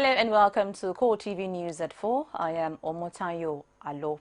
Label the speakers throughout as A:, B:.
A: Hello and welcome to CoreTV News at 4. I am Omotayo Alo.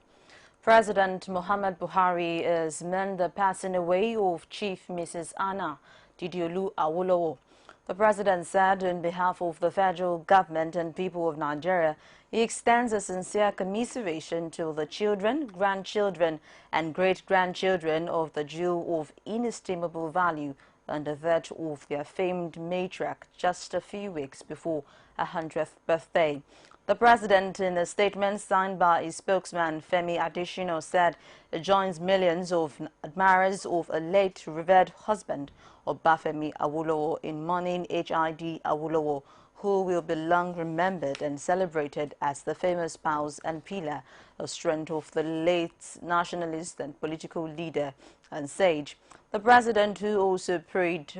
A: President Muhammad Buhari is mourned the passing away of Chief Mrs. Anna Didiolu Awolowo. The president said on behalf of the federal government and people of Nigeria, he extends a sincere commiseration to the children, grandchildren and great-grandchildren of the jewel of inestimable value and the death of their famed matriarch just a few weeks before her 100th birthday. The president, in a statement signed by his spokesman Femi Adesina, said it joins millions of admirers of a late revered husband, Obafemi Awolowo, in mourning H.I.D. Awolowo, who will be long remembered and celebrated as the famous spouse and pillar of strength of the late nationalist and political leader and sage. The president, who also prayed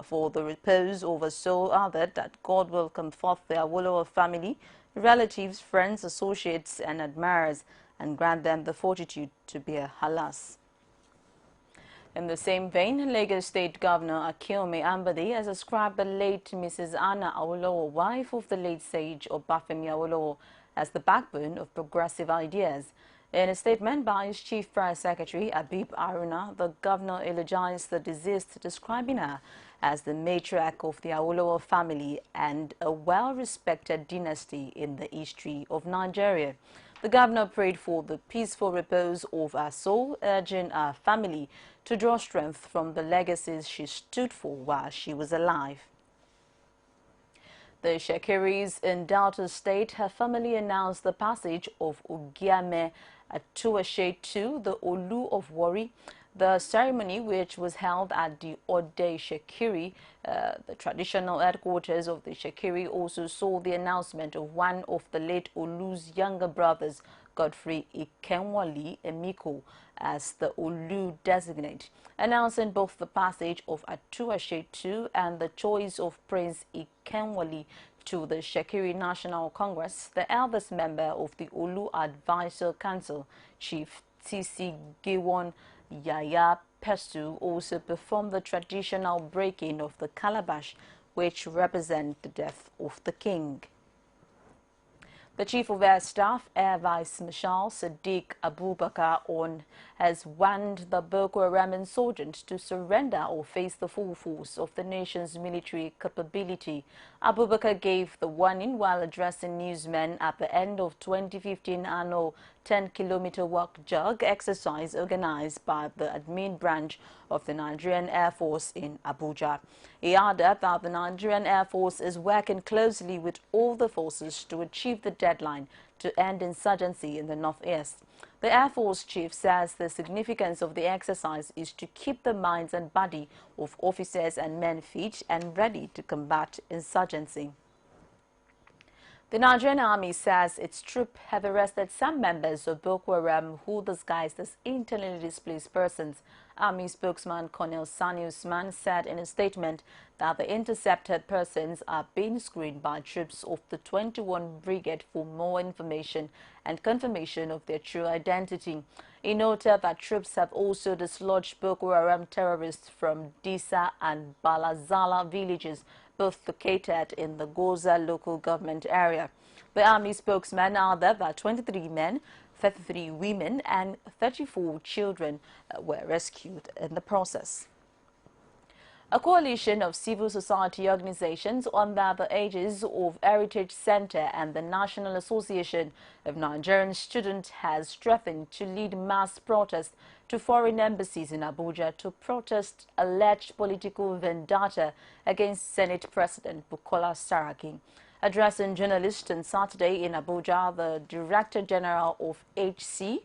A: for the repose of a soul, added that God will comfort the Awolowo family, relatives, friends, associates and admirers and grant them the fortitude to bear her loss. In the same vein, Lagos State Governor Akinwumi Ambode has ascribed the late Mrs. Anna Awolowo, wife of the late sage Obafemi Awolowo, as the backbone of progressive ideas. In a statement by his Chief Press Secretary, Abib Aruna, the governor eulogized the deceased, describing her as the matriarch of the Awolowo family and a well-respected dynasty in the history of Nigeria. The governor prayed for the peaceful repose of her soul, urging her family to draw strength from the legacies she stood for while she was alive. The Shekiris in Delta State have formally announced the passage of Ogiame Atuashe II, the Olu of Warri. The ceremony, which was held at the Ode Shekiri, the traditional headquarters of the Shekiri, also saw the announcement of one of the late Olu's younger brothers, Godfrey Ikenwali Emiko, as the Olu designate, announcing both the passage of Atuashe II and the choice of Prince Ikenwali to the Shekiri National Congress. The eldest member of the Olu Advisor Council, Chief T.C. Giwon Yaya Pestu, also performed the traditional breaking of the calabash, which represents the death of the king. The Chief of Air Staff, Air Vice Marshal Sadiq Abubakar has warned the Boko Haram insurgents to surrender or face the full force of the nation's military capability. Abubakar gave the warning while addressing newsmen at the end of 2015 annual 10-kilometer walk jog exercise organized by the admin branch of the Nigerian Air Force in Abuja. He added that the Nigerian Air Force is working closely with all the forces to achieve the deadline to end insurgency in the northeast. The Air Force chief says the significance of the exercise is to keep the minds and body of officers and men fit and ready to combat insurgency. The Nigerian Army says its troops have arrested some members of Boko Haram who disguised as internally displaced persons. Army spokesman Colonel Sani Usman said in a statement that the intercepted persons are being screened by troops of the 21 Brigade for more information and confirmation of their true identity. He noted that troops have also dislodged Boko Haram terrorists from Disa and Balazala villages, both located in the Goza local government area. The Army spokesman added that 23 men, 33 women and 34 children were rescued in the process. A coalition of civil society organizations under the aegis of Heritage Center and the National Association of Nigerian Students has threatened to lead mass protests to foreign embassies in Abuja to protest alleged political vendetta against Senate President Bukola Saraki. Addressing journalists on Saturday in Abuja, the Director General of HC,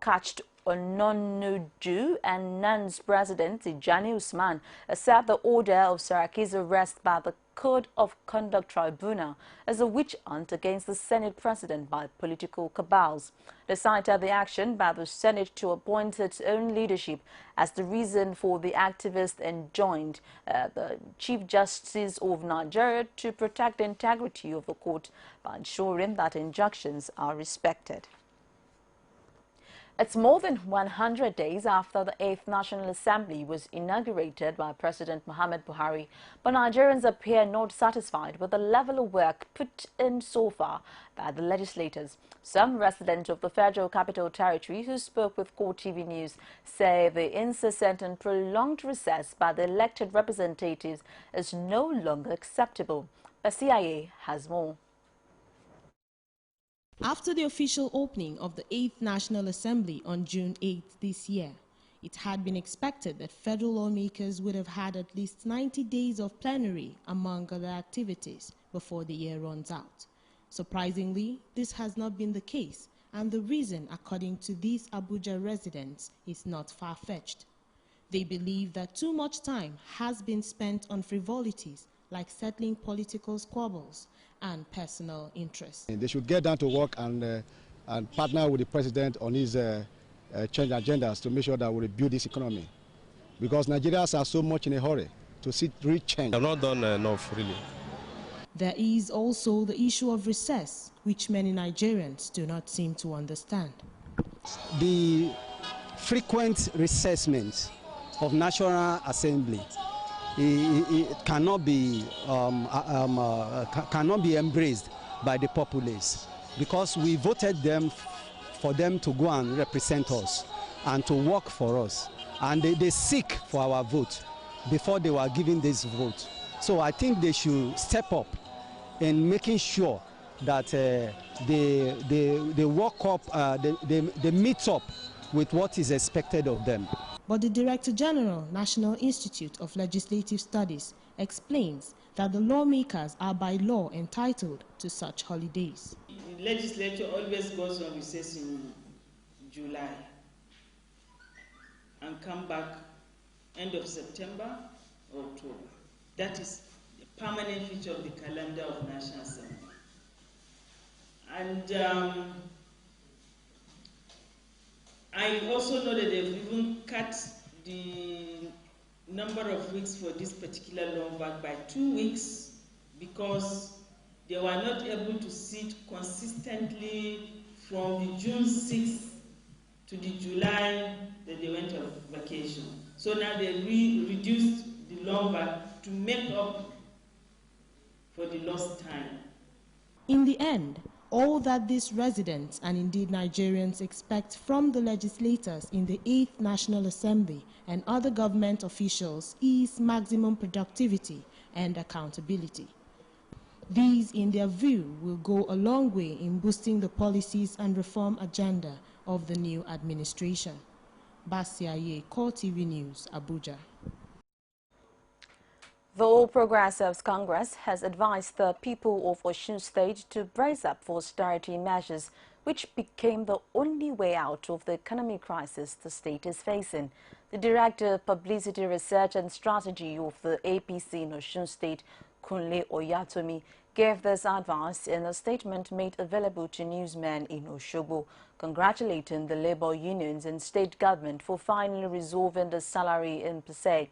A: Kached Ononuju, and NAN's President Tijani Usman said the order of Saraki's arrest by the Code of Conduct Tribunal as a witch hunt against the Senate President by political cabals. They cited the action by the Senate to appoint its own leadership as the reason for the activists enjoined the Chief Justice of Nigeria to protect the integrity of the court by ensuring that injunctions are respected. It's more than 100 days after the 8th National Assembly was inaugurated by President Muhammad Buhari, but Nigerians appear not satisfied with the level of work put in so far by the legislators. Some residents of the Federal Capital Territory who spoke with CoreTV News say the incessant and prolonged recess by the elected representatives is no longer acceptable. The CIA has more.
B: After the official opening of the 8th National Assembly on June 8th this year, it had been expected that federal lawmakers would have had at least 90 days of plenary among other activities before the year runs out. Surprisingly, this has not been the case, and the reason, according to these Abuja residents, is not far-fetched. They believe that too much time has been spent on frivolities like settling political squabbles and personal interests.
C: They should get down to work and partner with the president on his change agendas to make sure that we rebuild this economy. Because Nigerians are so much in a hurry to see real change.
D: They have not done enough, really.
B: There is also the issue of recess, which many Nigerians do not seem to understand.
E: The frequent recessment of National Assembly it cannot be embraced by the populace, because we voted them for them to go and represent us and to work for us, and they seek for our vote before they were given this vote. So I think they should step up in making sure that they work up, they meet up with what is expected of them.
B: But the Director General, National Institute of Legislative Studies, explains that the lawmakers are by law entitled to such holidays.
F: The legislature always goes on recess in July and come back end of September or October. That is the permanent feature of the calendar of National Assembly. And I also know that they've even cut the number of weeks for this particular long back by 2 weeks, because they were not able to sit consistently from the June 6th to the July that they went on vacation. So now they reduced the long back to make up for the lost time.
B: In the end, all that these residents and indeed Nigerians expect from the legislators in the 8th National Assembly and other government officials is maximum productivity and accountability. These, in their view, will go a long way in boosting the policies and reform agenda of the new administration. Basiaye, CoreTV News, Abuja.
A: The All Progressives Congress has advised the people of Osun State to brace up for austerity measures, which became the only way out of the economic crisis the state is facing. The Director of Publicity Research and Strategy of the APC in Osun State, Kunle Oyatomi, gave this advice in a statement made available to newsmen in Osogbo, congratulating the labor unions and state government for finally resolving the salary impasse.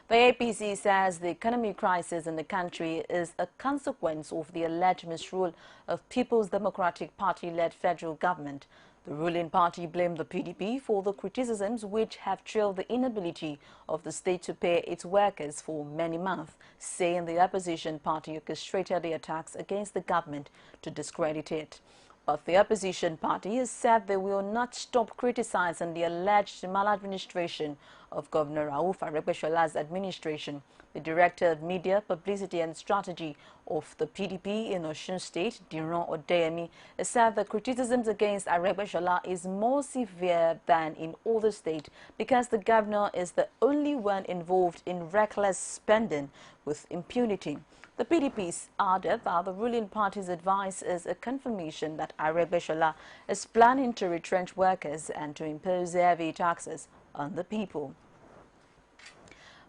A: The APC says the economic crisis in the country is a consequence of the alleged misrule of People's Democratic Party-led federal government. The ruling party blamed the PDP for the criticisms which have trailed the inability of the state to pay its workers for many months, saying the opposition party orchestrated the attacks against the government to discredit it. But the opposition party has said they will not stop criticizing the alleged maladministration of Governor Rauf Aregbesol's administration. The Director of Media, Publicity and Strategy of the PDP in Osun State, Diran Odeyemi, has said the criticisms against Aregbesola is more severe than in other states because the governor is the only one involved in reckless spending with impunity. The PDP added that the ruling party's advice is a confirmation that Aregbesola is planning to retrench workers and to impose heavy taxes on the people.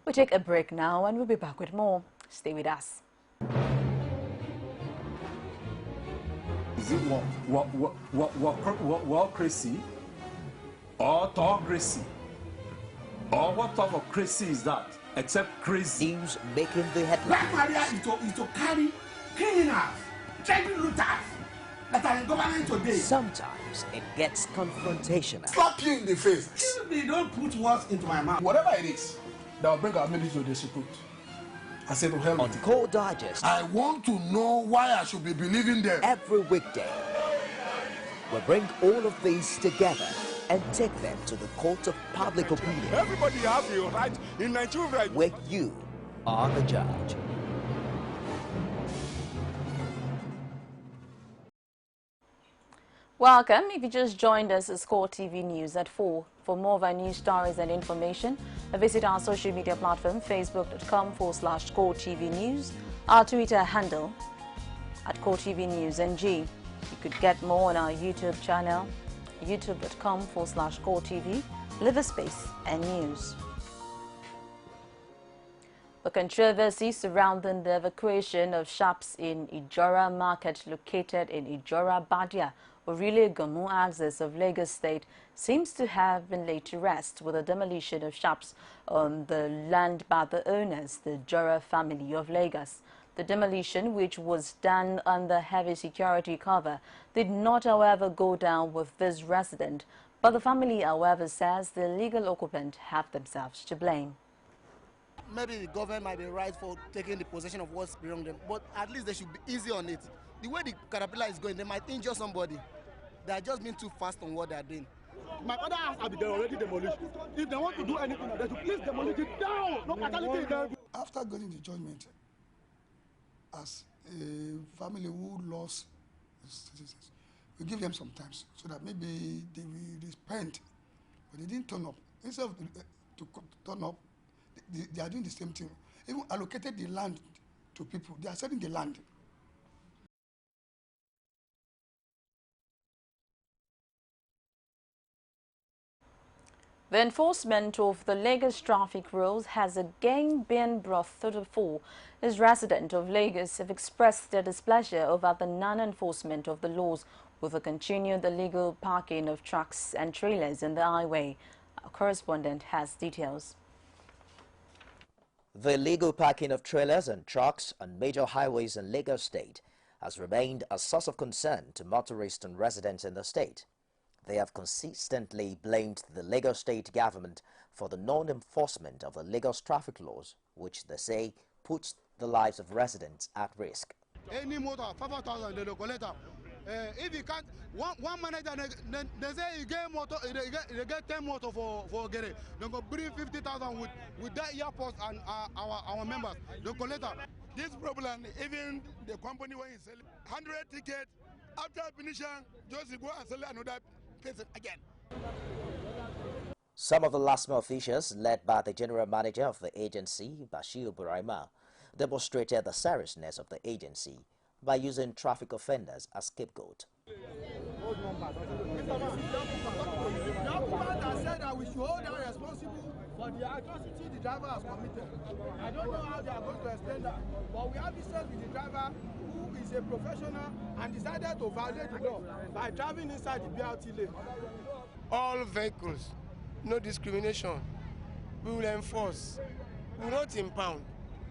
A: We take a break now and we'll be back with more. Stay with us.
G: Is it crazy or autocracy? Or what type of crazy is that? Except crazy.
H: News making the headlines.
I: Black Maria is to carry criminals, child looters,
D: that are in government today.
H: Sometimes it gets confrontational.
D: Slap you in the face. Excuse me, don't put words into my mouth. Whatever it is that will bring our military to the Supreme. I said to hell
H: On
D: with it.
H: Core Digest,
D: I want to know why I should be believing them.
H: every weekday, we bring all of these together and take them to the court of public opinion.
I: Everybody has a right in Nigeria.
H: Where you are the judge.
A: Welcome. If you just joined us, it's CoreTV News at 4. For more of our news stories and information, visit our social media platform, facebook.com/CoreTV News, our Twitter handle at CoreTV News NG. You could get more on our YouTube channel, youtube.com/CoreTV, live a space and news. The controversy surrounding the evacuation of shops in Ijora Market located in Ijora Badia, Orile Gomu axis of Lagos State, seems to have been laid to rest with the demolition of shops on the land by the owners, the Jora family of Lagos. The demolition, which was done under heavy security cover, did not, however, go down with this resident. But the family, however, says the legal occupant have themselves to blame.
J: Maybe the government might be right for taking the possession of what's belong them, but at least they should be easy on it. The way the caterpillar is going, they might injure somebody. They are just being too fast on what they are doing.
I: My other house have been already demolished. If they want to do anything, they should please demolish it down. No fatality.
D: After getting the judgment, as a family who lost citizens, we give them some time so that maybe they will repent. But they didn't turn up. Instead of to turn up, they are doing the same thing. Even allocated the land to people. They are selling the land.
A: The enforcement of the Lagos traffic rules has again been brought to the fore as residents of Lagos have expressed their displeasure over the non-enforcement of the laws with the continued illegal parking of trucks and trailers in the highway. Our correspondent has details.
H: The illegal parking of trailers and trucks on major highways in Lagos State has remained a source of concern to motorists and residents in the state. They have consistently blamed the Lagos State government for the non-enforcement of the Lagos traffic laws, which they say puts the lives of residents at risk.
I: Any motor, 5,000, they will collect them. If you can't, one manager, they say you get motor, they get 10 motor for getting. They go bring 50,000 with that airport and our members. They collect them. This problem, even the company when you sell 100 tickets, after finishing, just go and sell another person again.
H: Some of the LASMA officials, led by the general manager of the agency, Bashir Buraima, demonstrated the seriousness of the agency by using traffic offenders as scapegoat.
I: The occupant has said that we should hold them responsible for the atrocity the driver has committed. I don't know how they are going to explain that, but we have business with the driver who is a professional and decided to violate the law by driving inside the BRT lane.
K: All vehicles, no discrimination, we will enforce, we will not impound.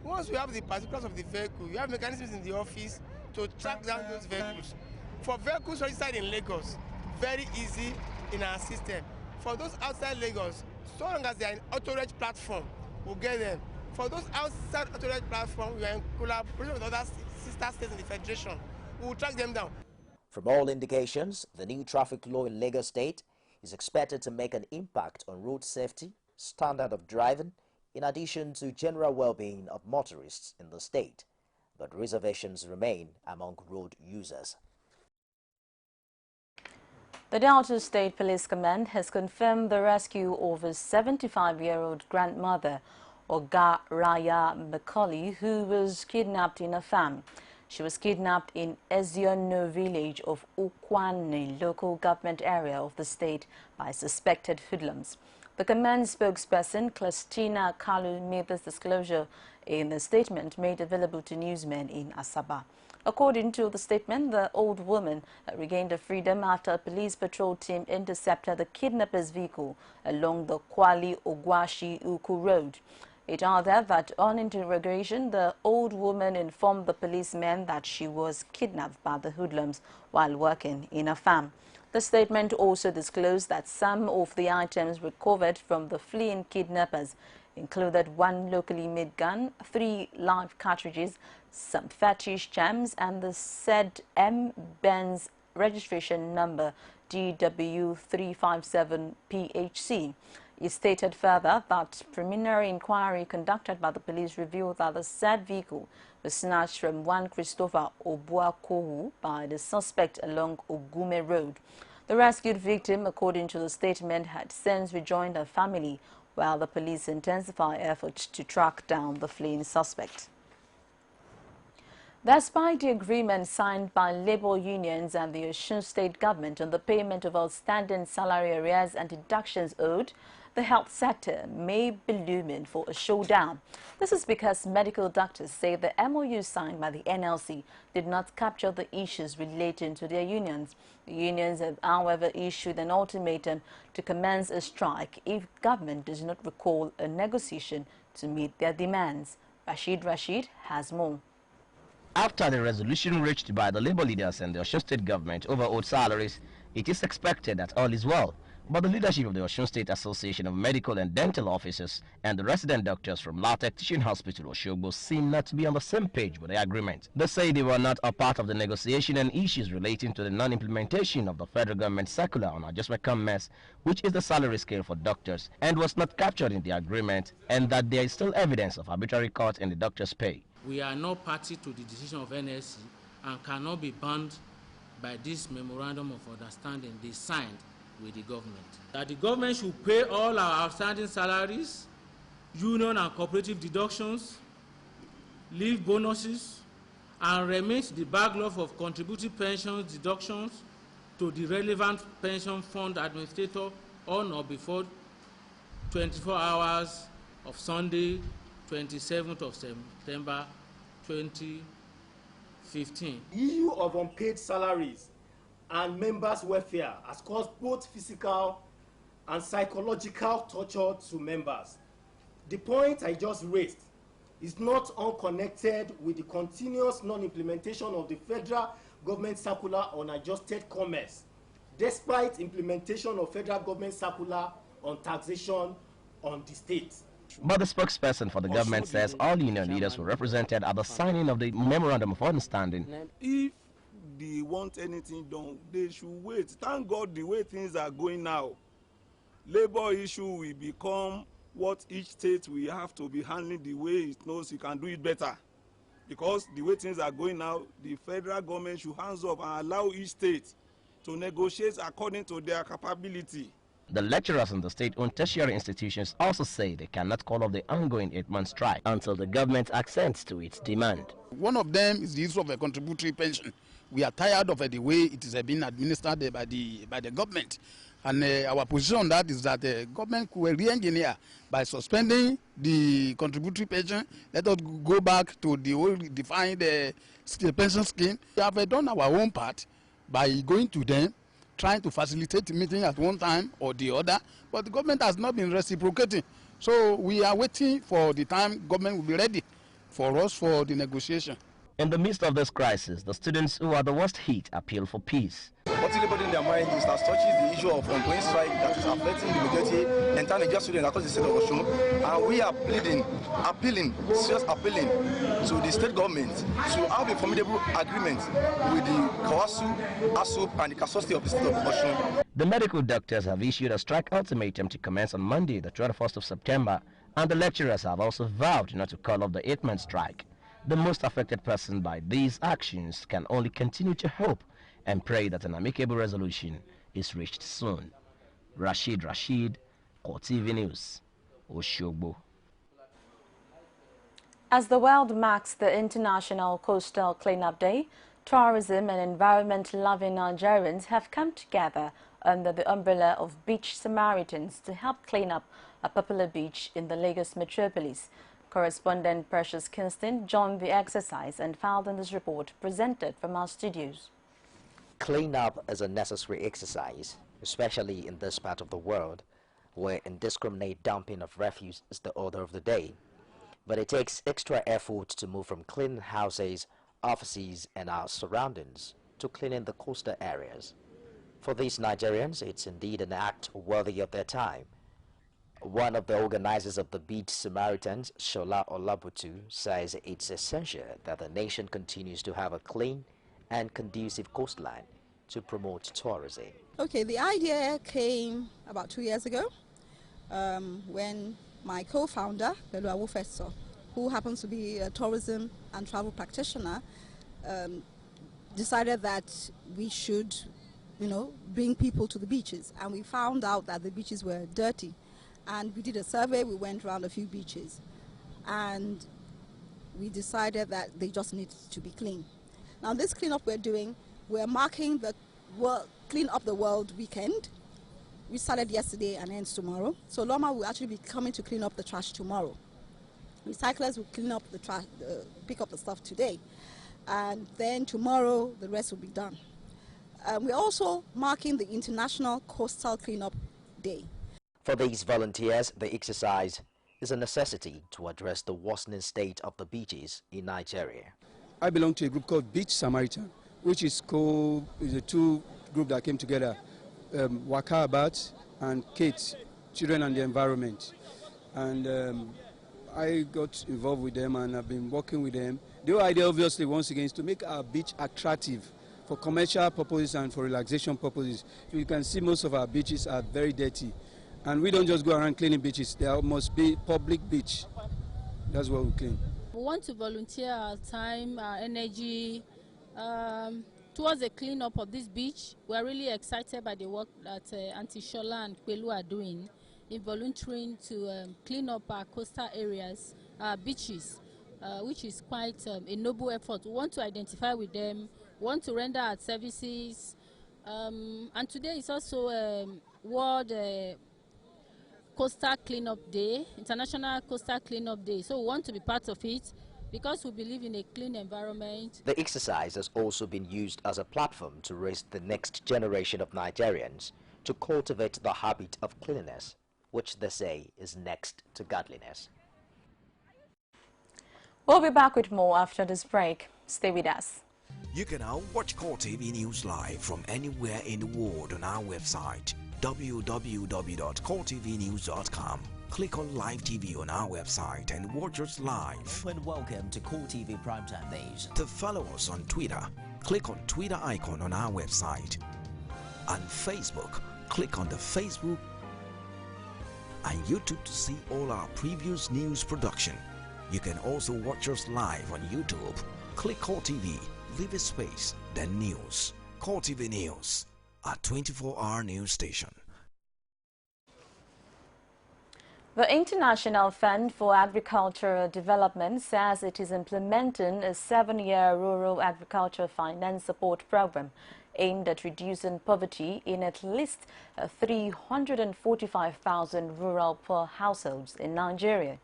K: Once we have the particulars of the vehicle, we have mechanisms in the office to track down those vehicles. For vehicles registered in Lagos, very easy in our system. For those outside Lagos, so long as they are in auto-reg platform, we'll get them. For those outside auto-reg platform, we are in collaboration with other sister states in the Federation. We will track them down.
H: From all indications, the new traffic law in Lagos State is expected to make an impact on road safety, standard of driving, in addition to general well-being of motorists in the state. But reservations remain among road users.
A: The Delta State Police Command has confirmed the rescue of a 75-year-old grandmother, Oga Raya Macaulay, who was kidnapped in a farm. She was kidnapped in Eziono village of Ukwane local government area of the state by suspected hoodlums. The command spokesperson, Christina Kalu, made this disclosure in a statement made available to newsmen in Asaba. According to the statement, the old woman regained her freedom after a police patrol team intercepted the kidnapper's vehicle along the Kwali Ogwashi Uku road. It added that on interrogation, the old woman informed the policemen that she was kidnapped by the hoodlums while working in a farm. The statement also disclosed that some of the items recovered from the fleeing kidnappers included one locally made gun, 3 live cartridges, some fetish charms, and the said M-Benz registration number DW357PHC. It stated further that preliminary inquiry conducted by the police revealed that the said vehicle was snatched from one Christopher Obuakowu by the suspect along Ogume Road. The rescued victim, according to the statement, had since rejoined her family, while the police intensify efforts to track down the fleeing suspect. Despite the agreement signed by labor unions and the Osun State government on the payment of outstanding salary arrears and deductions owed, the health sector may be looming for a showdown. This is because medical doctors say the MOU signed by the NLC did not capture the issues relating to their unions. The unions have, however, issued an ultimatum to commence a strike if government does not recall a negotiation to meet their demands. Rashid has more.
L: After the resolution reached by the labor leaders and the Osun State government over old salaries, it is expected that all is well. But the leadership of the Osun State Association of Medical and Dental Officers and the resident doctors from Lautech Teaching Hospital Oshogbo seem not to be on the same page with the agreement. They say they were not a part of the negotiation and issues relating to the non-implementation of the federal government circular on adjustment comments, which is the salary scale for doctors, and was not captured in the agreement, and that there is still evidence of arbitrary cuts in the doctors' pay.
M: We are not party to the decision of NSC and cannot be bound by this memorandum of understanding they signed with the government. That the government should pay all our outstanding salaries, union and cooperative deductions, leave bonuses, and remit the backlog of contributory pensions deductions to the relevant pension fund administrator on or before 24 hours of Sunday, 27th of September 2015.
N: The issue of unpaid salaries and members' welfare has caused both physical and psychological torture to members. The point I just raised is not unconnected with the continuous non-implementation of the federal government circular on adjusted commerce, despite implementation of federal government circular on taxation on the state.
L: But the spokesperson for the government says all union leaders were represented at the signing of the memorandum of understanding.
O: If they want anything done, they should wait. Thank God the way things are going now. Labor issue will become what each state will have to be handling the way it knows it can do it better. Because the way things are going now, the federal government should hands up and allow each state to negotiate according to their capability.
L: The lecturers in the state-owned tertiary institutions also say they cannot call off the ongoing 8-month strike until the government accents to its demand.
I: One of them is the issue of a contributory pension. We are tired of the way it is being administered by the government. And our position on that is that the government could re-engineer by suspending the contributory pension. Let us go back to the old defined pension scheme. We have done our own part by going to them, trying to facilitate the meeting at one time or the other, but the government has not been reciprocating. So we are waiting for the time government will be ready for us for the negotiation.
L: In the midst of this crisis, the students who are the worst hit appeal for peace.
P: What is in their mind is that touches the issue of ongoing strike that is affecting the majority entire Nigerian students across the state of Osun. And we are appealing to the state government to have a formidable agreement with the Kawasu, ASUP, and the Kasosty of the state of Osun.
L: The medical doctors have issued a strike ultimatum to commence on Monday, the 21st of September, and the lecturers have also vowed not to call off the 8-month strike. The most affected person by these actions can only continue to hope and pray that an amicable resolution is reached soon. Rashid, CoreTV News, Oshogbo.
A: As the world marks the International Coastal Cleanup Day, tourism and environment-loving Nigerians have come together under the umbrella of Beach Samaritans to help clean up a popular beach in the Lagos metropolis. Correspondent Precious Kingston joined the exercise and filed in this report presented from our studios.
H: Cleanup is a necessary exercise, especially in this part of the world, where indiscriminate dumping of refuse is the order of the day. But it takes extra effort to move from cleaning houses, offices, and our surroundings to cleaning the coastal areas. For these Nigerians, it's indeed an act worthy of their time. One of the organizers of the Beach Samaritans, Shola Olabutu, says it's essential that the nation continues to have a clean and conducive coastline to promote tourism.
Q: Okay, the idea came about 2 years ago when my co-founder, Belu Awufeso, who happens to be a tourism and travel practitioner, decided that we should, bring people to the beaches. And we found out that the beaches were dirty. And we did a survey, we went around a few beaches. And we decided that they just need to be clean. Now this cleanup we're doing, we're marking the Clean Up the World weekend. We started yesterday and ends tomorrow. So Loma will actually be coming to clean up the trash tomorrow. Recyclers will clean up the trash, pick up the stuff today. And then tomorrow, the rest will be done. We're also marking the International Coastal Cleanup Day.
H: For these volunteers, the exercise is a necessity to address the worsening state of the beaches in Nigeria.
R: I belong to a group called Beach Samaritan, which is a two group that came together, Waka Abat and Kate, Children and the Environment. And I got involved with them and I've been working with them. The whole idea, obviously, once again, is to make our beach attractive for commercial purposes and for relaxation purposes. You can see most of our beaches are very dirty. And we don't just go around cleaning beaches. There must be public beach. That's what we clean.
S: We want to volunteer our time, our energy towards the cleanup of this beach. We are really excited by the work that Auntie Shola and Kwelu are doing in volunteering to clean up our coastal areas, our beaches, which is quite a noble effort. We want to identify with them, want to render our services, and today is also World Coastal Cleanup Day, International Coastal Cleanup Day. So we want to be part of it because we believe in a clean environment.
H: The exercise has also been used as a platform to raise the next generation of Nigerians to cultivate the habit of cleanliness, which they say is next to godliness.
A: We'll be back with more after this break. Stay with us.
T: You can now watch CoreTV News live from anywhere in the world on our website, www.coretvnews.com. Click on Live TV on our website and watch us live.
H: And welcome to CoreTV Primetime Days.
T: To follow us on Twitter, click on Twitter icon on our website. On Facebook, click on the Facebook and YouTube to see all our previous news production. You can also watch us live on YouTube. Click CoreTV, leave a space, then News. CoreTV News, a 24-hour news station.
A: The International Fund for Agricultural Development says it is implementing a 7-year rural agriculture finance support program aimed at reducing poverty in at least 345,000 rural poor households in Nigeria.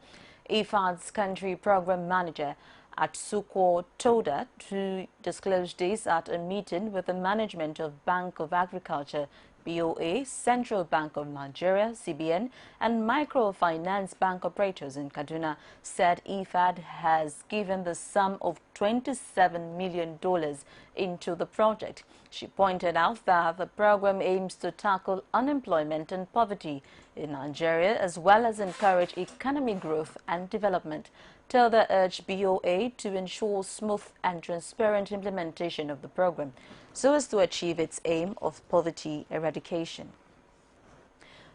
A: IFAD's country program manager Atsuko Toda to disclose this at a meeting with the management of Bank of Agriculture, BOA, Central Bank of Nigeria, CBN, and microfinance bank operators in Kaduna, said IFAD has given the sum of $27 million into the project. She pointed out that the program aims to tackle unemployment and poverty in Nigeria, as well as encourage economic growth and development. Toda urged BOA to ensure smooth and transparent implementation of the program so as to achieve its aim of poverty eradication.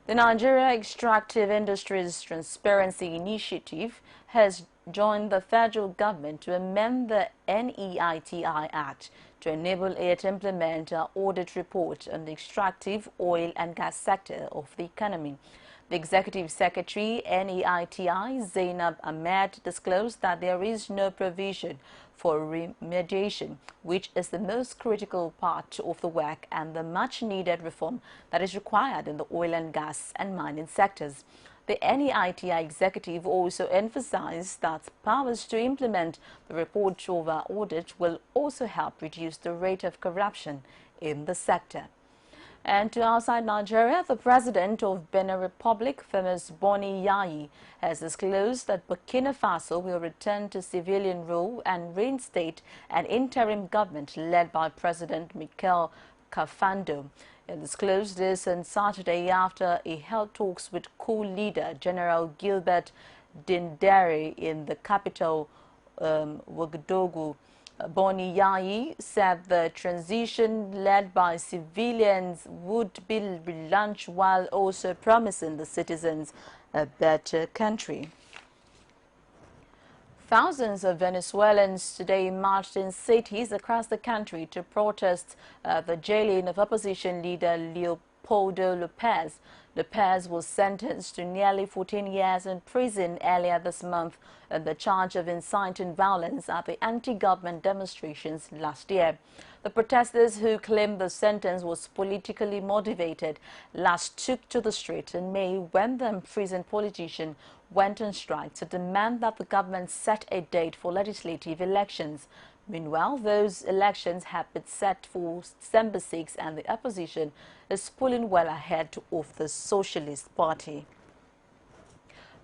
A: The Nigeria Extractive Industries Transparency Initiative has joined the federal government to amend the NEITI Act to enable it to implement an audit report on the extractive oil and gas sector of the economy. The Executive Secretary, NEITI, Zainab Ahmed, disclosed that there is no provision for remediation, which is the most critical part of the work and the much-needed reform that is required in the oil and gas and mining sectors. The NEITI executive also emphasized that powers to implement the report over audit will also help reduce the rate of corruption in the sector. And to outside Nigeria, the president of Benin Republic, famous Boni Yayi, has disclosed that Burkina Faso will return to civilian rule and reinstate an interim government led by President Michel Kafando. He disclosed this on Saturday after he held talks with coup leader General Gilbert Dindere in the capital, Ouagadougou. Boni Yayi said the transition led by civilians would be relaunched while also promising the citizens a better country. Thousands of Venezuelans today marched in cities across the country to protest the jailing of opposition leader Leopoldo López. López was sentenced to nearly 14 years in prison earlier this month on the charge of inciting violence at the anti-government demonstrations last year. The protesters, who claimed the sentence was politically motivated, last took to the street in May when the imprisoned politician went on strike to demand that the government set a date for legislative elections. Meanwhile, those elections have been set for December 6 and the opposition is pulling well ahead of the Socialist Party.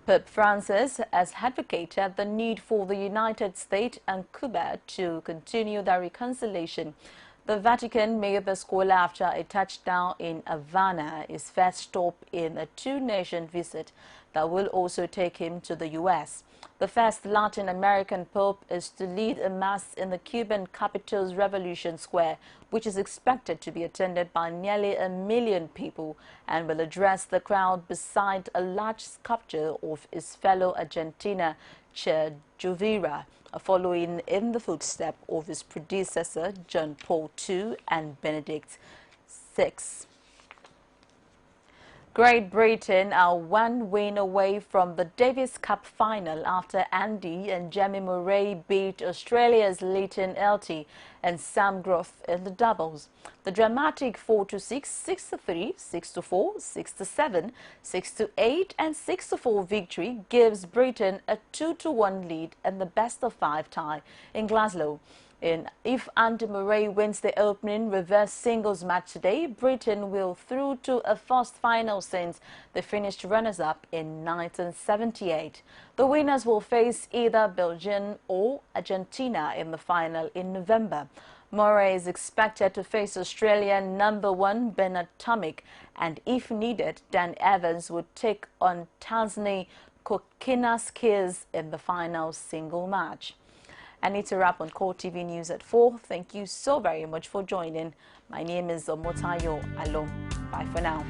A: Pope Francis has advocated the need for the United States and Cuba to continue their reconciliation. The Vatican made this call after a touchdown in Havana, his first stop in a two-nation visit that will also take him to the U.S. The first Latin American pope is to lead a mass in the Cuban capital's Revolution Square, which is expected to be attended by nearly 1 million people, and will address the crowd beside a large sculpture of his fellow Argentina, Che Guevara, following in the footsteps of his predecessor John Paul II and Benedict XVI. Great Britain are one win away from the Davis Cup final after Andy and Jamie Murray beat Australia's Leighton Elty and Sam Groth in the doubles. The dramatic 4-6, 6-3, 6-4, 6-7, 6-8 and 6-4 victory gives Britain a 2-1 lead in the best-of-5 tie in Glasgow. If Andy Murray wins the opening reverse singles match today, Britain will through to a first final since they finished runners-up in 1978. The winners will face either Belgium or Argentina in the final in November. Murray is expected to face Australian #1 Bernard Tomic, and if needed, Dan Evans would take on Tasney Kokinaskis in the final single match. And it's a wrap on CoreTV News at 4. Thank you so very much for joining. My name is Omotayo Alom. Bye for now.